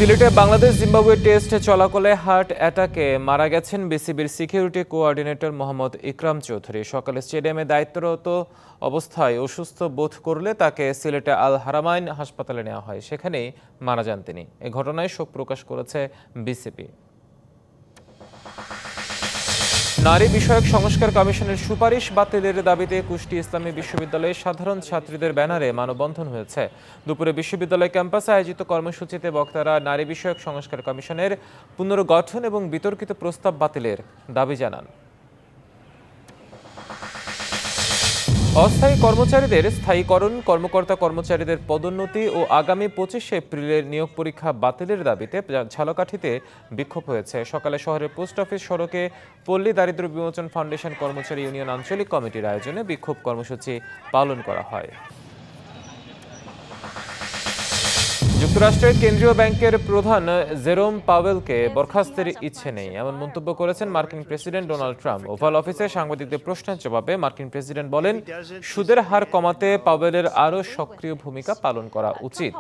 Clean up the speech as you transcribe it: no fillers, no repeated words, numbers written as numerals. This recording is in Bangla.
সিলেটে বাংলাদেশ জিম্বাবুয়ে টেস্ট চলাকালে হার্ট অ্যাটাকে মারা গেছেন বিসিবির সিকিউরিটি কোঅর্ডিনেটর মোহাম্মদ ইকরাম চৌধুরী। সকালে স্টেডিয়ামে দায়িত্বরত অবস্থায় অসুস্থ বোধ করলে তাকে সিলেটে আল হারামাইন হাসপাতালে নেওয়া হয়, সেখানেই মারা যান তিনি। এ ঘটনায় শোক প্রকাশ করেছে বিসিবি। নারী বিষয়ক সংস্কার কমিশনের সুপারিশ বাতিলের দাবিতে কুষ্টি ইসলামী বিশ্ববিদ্যালয়ের সাধারণ ছাত্রীদের ব্যানারে মানববন্ধন হয়েছে। দুপুরে বিশ্ববিদ্যালয় ক্যাম্পাসে আয়োজিত কর্মসূচিতে বক্তারা নারী বিষয়ক সংস্কার কমিশনের পুনর্গঠন এবং বিতর্কিত প্রস্তাব বাতিলের দাবি জানান। অস্থায়ী কর্মচারীদের স্থায়ীকরণ, কর্মকর্তা কর্মচারীদের পদোন্নতি ও আগামী 25 এপ্রিলের নিয়োগ পরীক্ষা বাতিলের দাবিতে ঝালকাঠিতে বিক্ষোভ হয়েছে। সকালে শহরের পোস্ট অফিস সড়কে পল্লী দারিদ্র্য বিমোচন ফাউন্ডেশন কর্মচারী ইউনিয়ন আঞ্চলিক কমিটির আয়োজনে বিক্ষোভ কর্মসূচি পালন করা হয়। যুক্তরাষ্ট্রের কেন্দ্রীয় ব্যাংকের প্রধান জেরোম পাওয়েলকে বরখাস্তের ইচ্ছে নেই, এমন মন্তব্য করেছেন মার্কিন প্রেসিডেন্ট ডোনাল্ড ট্রাম্প। ওভাল অফিসে সাংবাদিকদের প্রশ্নের জবাবে মার্কিন প্রেসিডেন্ট বলেন, সুদের হার কমাতে পাওয়েলের আরও সক্রিয় ভূমিকা পালন করা উচিত।